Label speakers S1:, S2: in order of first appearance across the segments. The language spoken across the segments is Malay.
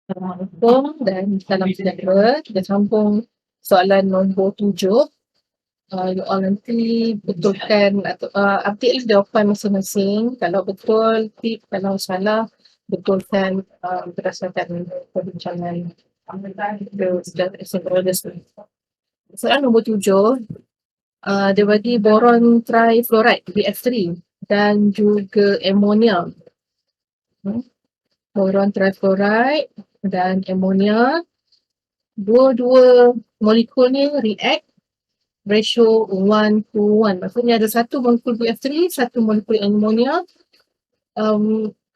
S1: Assalamualaikum dan salam sejahtera. Kita sambung soalan nombor 7. You all nanti betulkan atau update lah jawapan masing-masing. Kalau betul, tip. Kalau salah, betulkan berdasarkan perbincangan kita sudah asynchronous. Soalan nombor 7, dia bagi boron trifluoride BF3 dan juga amonia. Boron trifluoride dan amonia, dua-dua molekul ni react ratio 1:1. Maksudnya ada satu molekul BF3, satu molekul amonia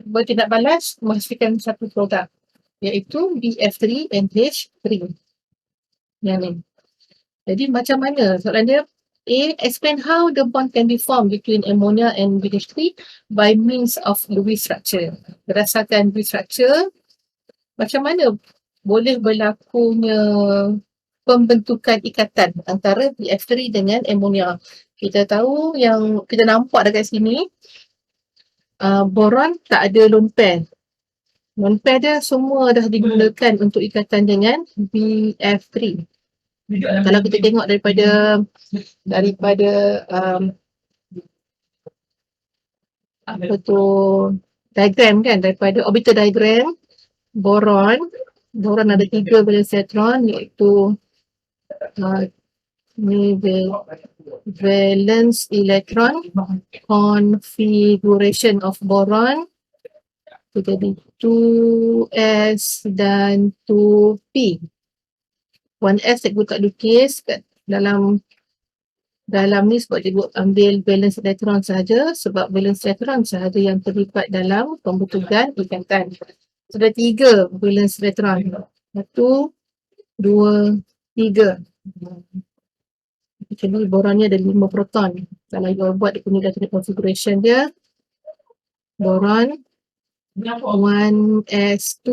S1: bertindak balas menghasilkan satu produk, iaitu BF3NH3. Yang ni. Jadi macam mana soalan dia? A. Explain how the bond can be formed between ammonia and BH3 by means of Lewis structure. Berdasarkan Lewis structure, macam mana boleh berlakunya pembentukan ikatan antara BF3 dengan ammonia. Kita tahu yang kita nampak dekat sini, boron tak ada lone pair. Lone pair dia semua dah digunakan untuk ikatan dengan BF3. Kalau kita tengok daripada apa tu diagram kan, daripada orbital diagram boron ada 3 valence electron, iaitu ni valence electron configuration of boron jadi 2s dan 2p. 1s cikgu tak lukis kat dalam ni sebab cikgu ambil valence electron sahaja, sebab valence electron sahaja yang terlibat dalam pembentukan ikatan. Sudah 3 valence electron. 1, 2, 3. Jadi boron ni ada 5 proton. Kalau you buat dia punya electronic configuration dia, boron 1s2,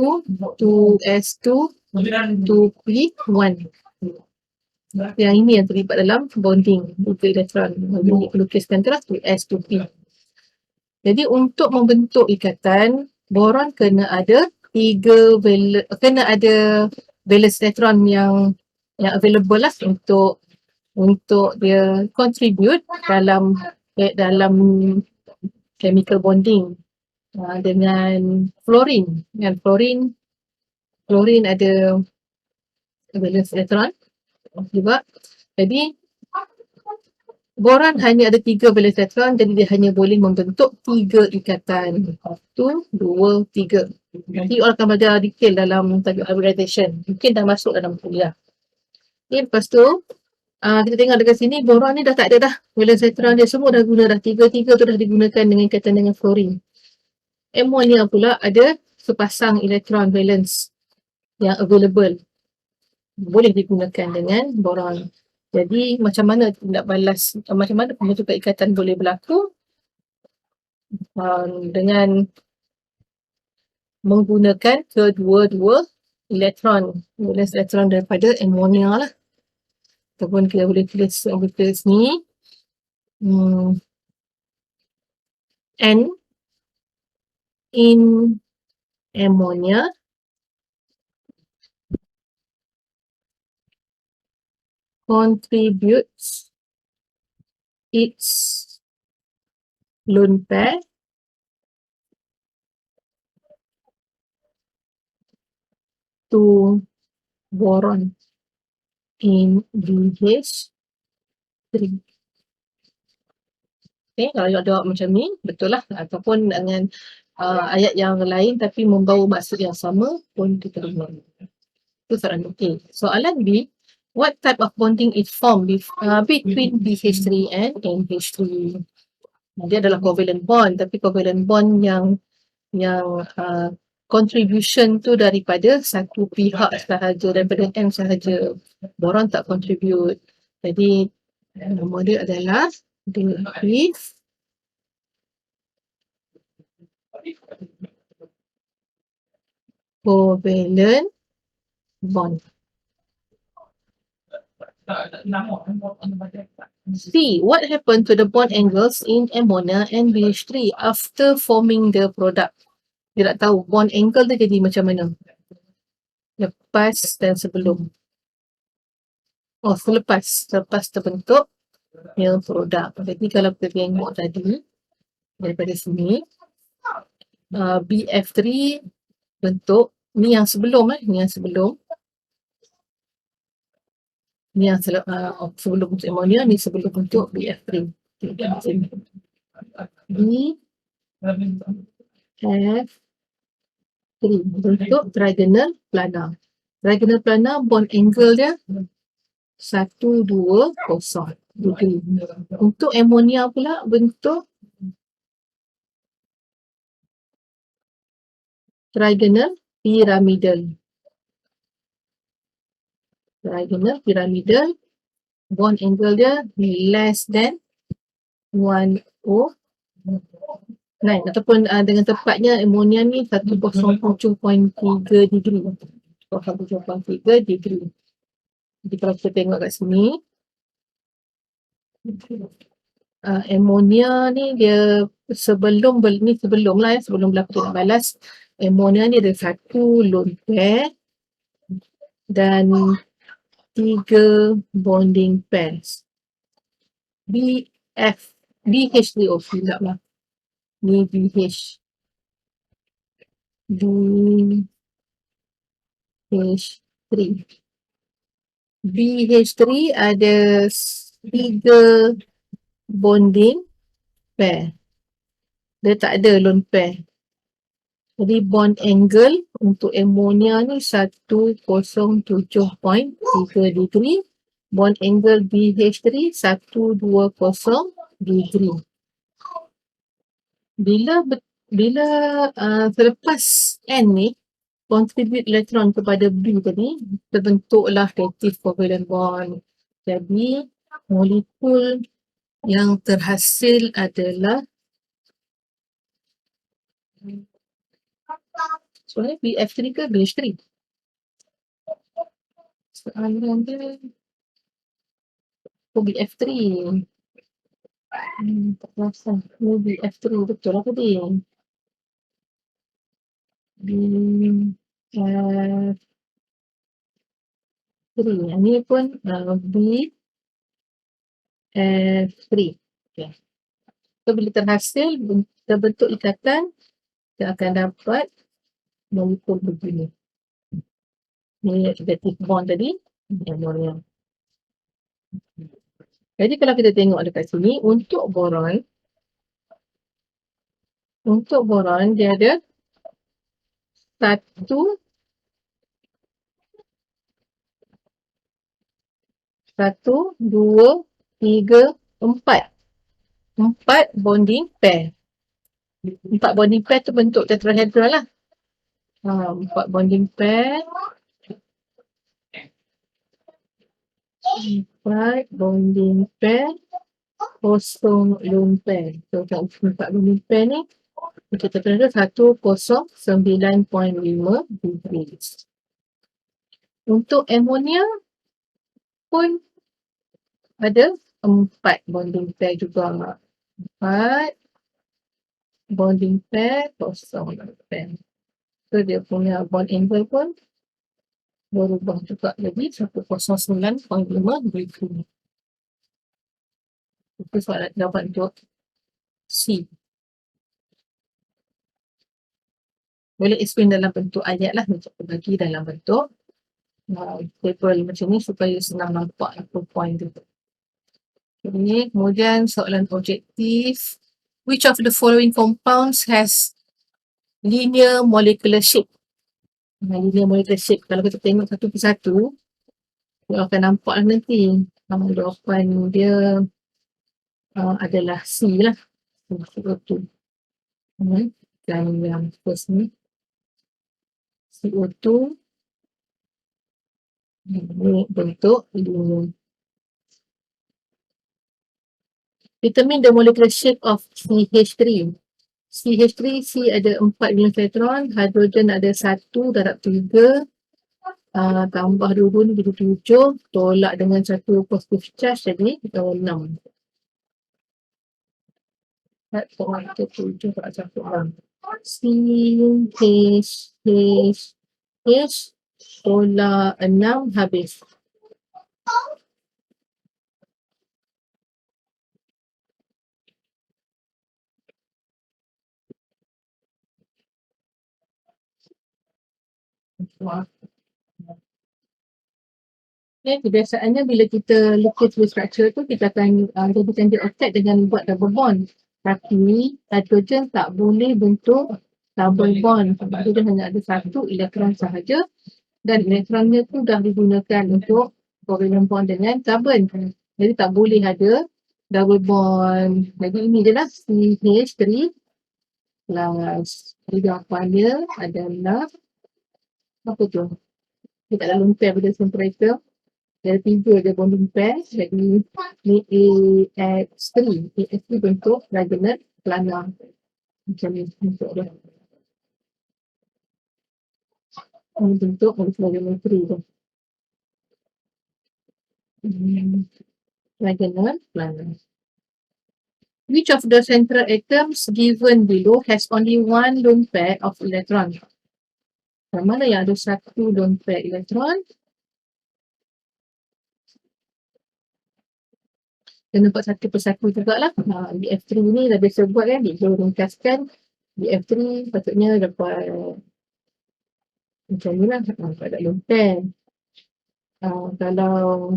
S1: 2s2, 2p1. Yang ini yang terlibat dalam bonding dua elektron. Jadi pelukiskan tu lah 2s, 2p. Jadi untuk membentuk ikatan, boron kena ada valence electron yang available lah untuk dia contribute dalam chemical bonding dengan fluorine. Fluorine ada valence electron juga. Jadi boron hanya ada 3 valence electron, jadi dia hanya boleh membentuk 3 ikatan. 1, 2, 3. Nanti orang akan belajar detail dalam tajuk hybridization. Mungkin dah masuk dalam kuliah. Okay, lepas tu kita tengok dekat sini, boron ni dah tak ada dah valence electron dia, semua dah guna dah. 3 tu dah digunakan dengan ikatan dengan fluorine. Ammonia pula ada sepasang elektron valence yang available, boleh digunakan dengan boron. Jadi macam mana pembentukan ikatan boleh berlaku? Dengan menggunakan kedua-dua elektron, valence elektron daripada ammonia lah. Ataupun kita boleh tulis ni N in ammonia contributes its lone pair to boron in BH3. Okay, kalau you jawab macam ni, betul lah. Ataupun dengan ayat yang lain tapi membawa maksud yang sama pun diterima. Itu soalan A. Soalan B, what type of bonding is formed between BH3 and NH3? Dia adalah covalent bond, tapi covalent bond yang contribution tu daripada satu pihak sahaja, daripada M sahaja. Boron tak contribute. Jadi nama dia adalah with covalent bond. C. What happened to the bond angles in ammonia and BH3 after forming the product? Dia tak tahu bond angle tu jadi macam mana. lepas dan sebelum. Oh, selepas terbentuk yang produk. Jadi kalau kita tengok tadi daripada sini, BF3 bentuk ni yang sebelum ni yang sebelum sebelum bentuk amonia, ni sebelum bentuk BF3. BF3 bentuk trigonal planar. Trigonal planar bond angle dia 120 degree. Untuk amonia pula bentuk trigonal pyramidal. Trigonal pyramidal, bond angle dia less than 109 ataupun dengan tepatnya amonia ni 107.3 degree. 107.3 degree. Jadi kalau kita tengok kat sini, amonia ni dia sebelum berlaku nak balas, amonia ni ada satu lone pair dan 3 bonding pairs. BH3O silap lah. Ni BH3 ada 3 bonding pair. Dia tak ada lone pair. Jadi bond angle untuk amonia ni 107.3 degree. Bond angle BH3 120 degree. Bila selepas N ni contribute elektron kepada B tadi, terbentuklah reactive covalent bond. Jadi molekul yang terhasil adalah sebenarnya BF3 ke BH3? Soalan dia BF3. Tak perasan. BF3 betul lah tadi. BF3. Ini pun BF3. Okay. So, bila terhasil, terbentuk ikatan, kita akan dapat molekul begini. Ini reactive bond tadi. Jadi kalau kita tengok dekat sini, untuk boron dia ada 1, 2, 3, 4. 4 bonding pair. 4 bonding pair tu bentuk tetrahedral lah. 4 bonding pair. 4 bonding pair. Kosong lone pair. So, 4 bonding pair ni bentuk tetrahedral 109.5 degrees. Untuk amonia pun ada 4 bonding pair juga. 4 bonding pair, kosong pair. So, dia punya bond angle pun berubah juga jadi 109.5 degree. Itu soalan jawapan untuk C. Boleh explain dalam bentuk ayat lah, macam bagi dalam bentuk table macam ni supaya senang nampak apa point tu. Okay, kemudian soalan objektif. Which of the following compounds has linear molecular shape? Linear molecular shape, kalau kita tengok satu persatu, kita akan nampak lah nanti. Jawapan dia adalah C lah. CO2. Dan yang first ni CO2 ini bentuk linear. Determine the molecular shape of CH3. CH3, C ada 4 elektron, hidrogen ada 1 darab 3, tambah 2 ni jadi 7, tolak dengan 1 positive charge jadi 6. Tolak 7 tolak 1, 6. C, H, H, H, Tolak 6 habis. Okay, kebiasaannya bila kita lukis structure tu, kita akan jadikan dia octet dengan buat double bond. Tapi hidrogen tak boleh bentuk double bond. Sebab dia hanya ada satu elektron sahaja dan elektronnya tu dah digunakan untuk covalent bond dengan carbon. Jadi tak boleh ada double bond. Jadi ini je lah CH3 plus jawapannya adalah apa tu? Dia tak dalam pair pada temperature. Ada 3 dia bonding pair. Jadi ni AX3. AX3 bentuk diagonal planar. Macam ni bentuk dia. Ini bentuk diagonal 3 tu. Diagonal planar. Which of the central atoms given below has only one lone pair of electron? Yang mana yang ada satu lone pair elektron? Kena buat satu persatu jugalah. BF3 ni dah biasa buat kan. Dia ringkaskan. BF3 patutnya dapat macam ni lah. Dapat lone pair. Kalau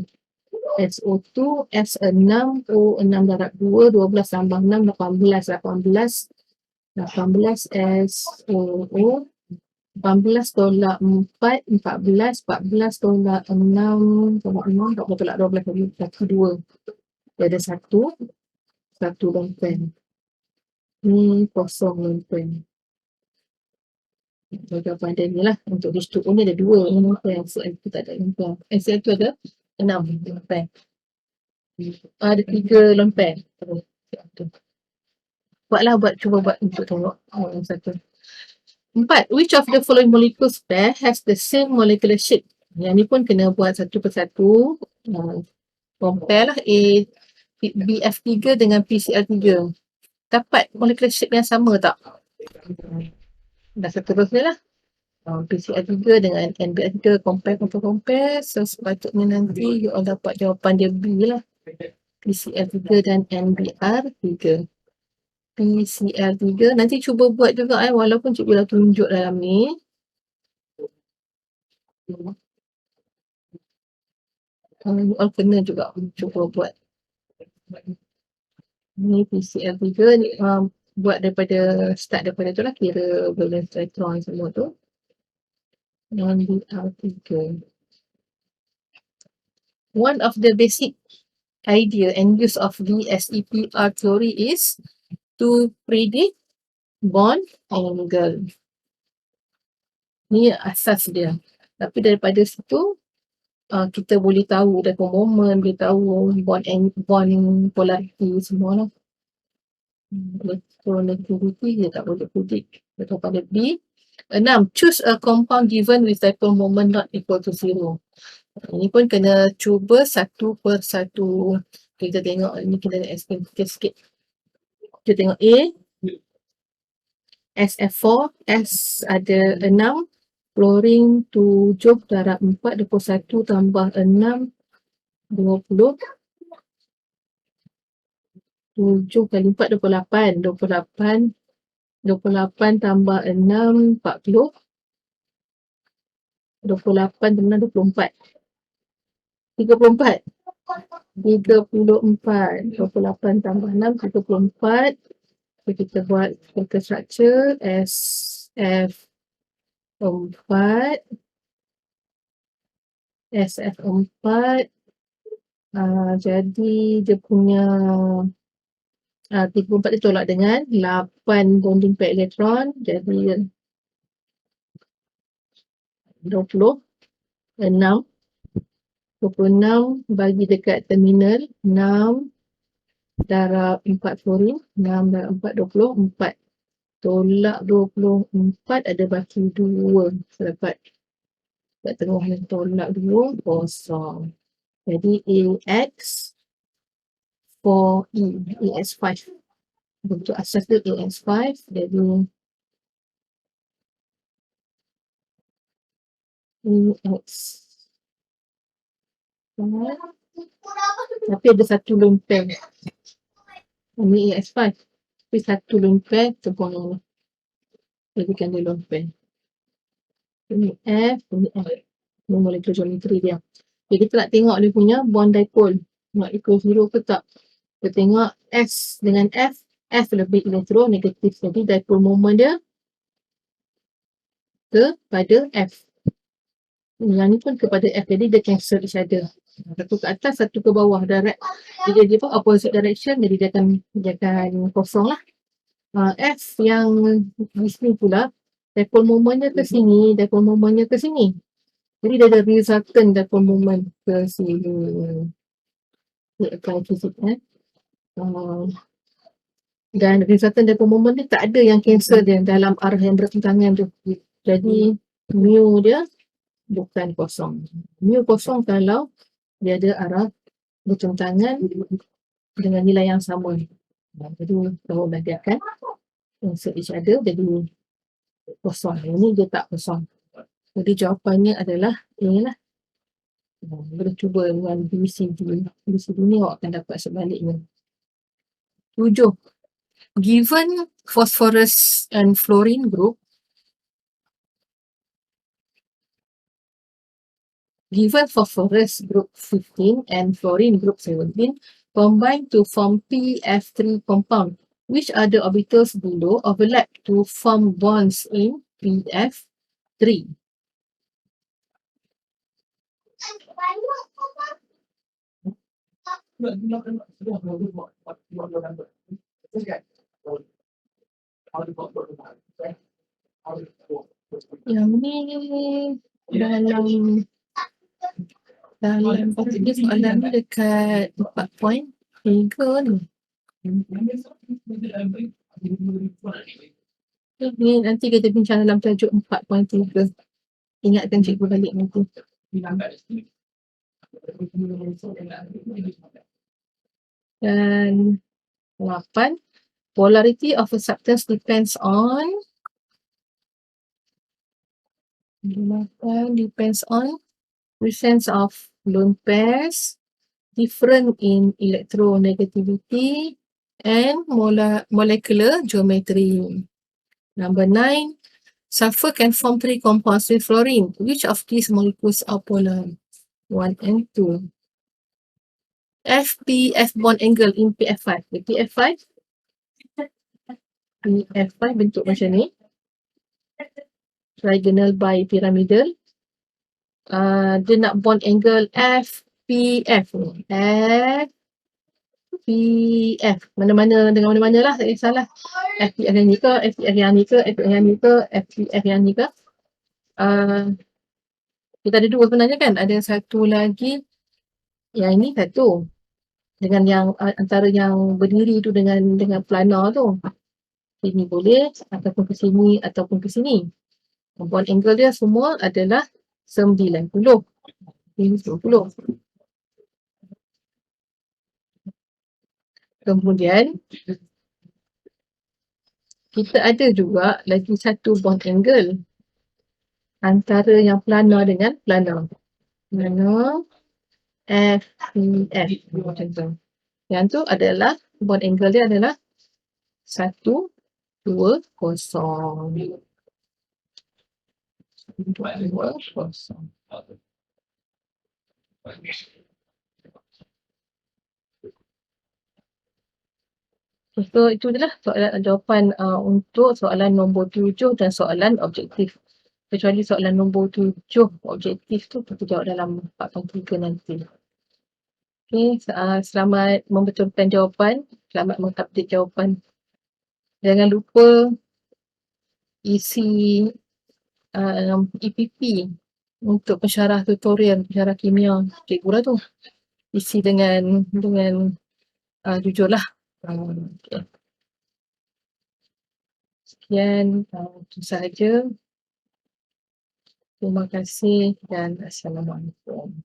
S1: SO2, S6, O6 darab 2, 12 tambah 6, 18, 18, SOO, 18 tolak 4, 14, 14 tolak 6, tolak 6, 40 tolak 12 lagi, satu 2. Dia ada satu longpen. Ni kosong longpen. Jawapan dia ni lah. Untuk H2O ni ada 2 longpen. SL tu tak ada longpen. SL tu ada 6 longpen. Ada 3 longpen. Cuba buat untuk tengok. Yang satu. 4. Which of the following molecules pair has the same molecular shape? Yang ni pun kena buat satu persatu. Compare lah BF3 dengan PCl3. Dapat molecular shape yang sama tak? Dah seterusnya lah. PCl3 dengan NBr3 compare. So sepatutnya nanti you all dapat jawapan dia B lah. PCl3 dan NBr3. PCl3 nanti cuba buat juga walaupun cikgu dah tunjuk dalam ni. You all kena juga cuba buat. Ni PCl3 ni buat start daripada tu lah, kira valence electron semua tu. NBr3. One of the basic idea and use of VSEPR theory is to predict bond angle. Ni asas dia. Tapi daripada situ kita boleh tahu daripada moment, boleh tahu bond polarity semua lah. Electronegativity dia tak boleh predict. Betul pada B. 6. Choose a compound given with dipole moment not equal to 0. Ini pun kena cuba satu per satu. Kita tengok ni, kita explain sikit. Kita tengok A. SF4. S ada 6. Fluorine 7 darab 4, 21 tambah 6, 20. 7 kali 4, 28. 28 tambah 6, 40. 28 tambah 24. 34. 28 tambah 6, 34. So, kita buat chemical structure SF4. Jadi dia punya 34 ditolak dengan 8 bonding pair elektron. Jadi 26 bagi dekat terminal 6 darab 4 fluorine. 6 darab 4, 24. Tolak 24 ada baki 2. So dapat kat tengah ni tolak 2, kosong. Jadi AX 4E, AX5. Bentuk asas dia AX5. Jadi Ini X. Tapi ada satu lone pair. Ini EX5. Tapi satu lone pair terbuang ini. Jadikan dia lone pair. Ini F, ini F. Ini molekul geometri dia. Jadi kita nak tengok dia punya bond dipole. Nak equal 0 ke tak. Kita tengok S dengan F. F lebih elektronegatif. Jadi dipole moment dia kepada F. Yang ni pun kepada F. Jadi dia cancel each other. Satu ke atas, satu ke bawah. Direct. Dia apa? Opposite direction. Jadi dia akan kosong lah. F yang di sini pula. Dipole momentnya ke sini. Dipole momentnya ke sini. Jadi dia ada resultant dipole moment ke sini. Dia akan fisik. Dan resultant dipole moment ni tak ada yang cancel dia dalam arah yang bertentangan tu. Jadi mu dia bukan kosong. Mu kosong kalau dia ada arah bertentangan dengan nilai yang sama. Jadi kalau dia akan cancel each other jadi kosong. Ini dia tak kosong. Jadi jawapannya adalah A lah. Boleh cuba dengan BCD. BCD ni awak akan dapat sebaliknya. 7. Given phosphorus and fluorine group, given phosphorus group 15 and fluorine group 17 combine to form PF3 compound. Which other orbitals below overlap to form bonds in PF3? Yang ni dalam dia soalan ni dekat 4.3 ni. Ni nanti kita bincang dalam tajuk 4.3. Ingatkan cikgu balik nanti. Dan 8. Polarity of a substance depends on presence of lone pairs, different in electronegativity and molecular geometry. Number 9. Sulfur can form 3 compounds with fluorine. Which of these molecules are polar? 1 and 2. F bond angle in PF5. PF5 bentuk macam ni. Trigonal bipyramidal. Dia nak bond angle FPF. FPF. Mana-mana dengan mana-mana lah. Tak kisahlah. FPF yang ni ke, FPF yang ni ke, FPF yang ni ke, FPF yang ni ke. Kita ada dua sebenarnya kan. Ada satu lagi. Yang ini satu. Dengan yang antara yang berdiri tu dengan planar tu. Sini boleh ataupun ke sini ataupun ke sini. Bond angle dia semua adalah 90. Ini 90. Kemudian kita ada juga lagi satu bond angle antara yang planar dengan planar. Mana FPF macam tu. Yang tu adalah bond angle dia adalah 1, 2, 0. 2, 0. So itu adalah jawapan untuk soalan nombor 7 dan soalan objektif. Kecuali soalan nombor 7 objektif tu kita jawab dalam 4.3 nanti. Okay, selamat membetulkan jawapan. Selamat mengupdate jawapan. Jangan lupa isi EPP untuk pensyarah tutorial, pensyarah kimia cikgu lah tu. Isi dengan jujur lah. Okay. Sekian, itu sahaja. Terima kasih dan Assalamualaikum.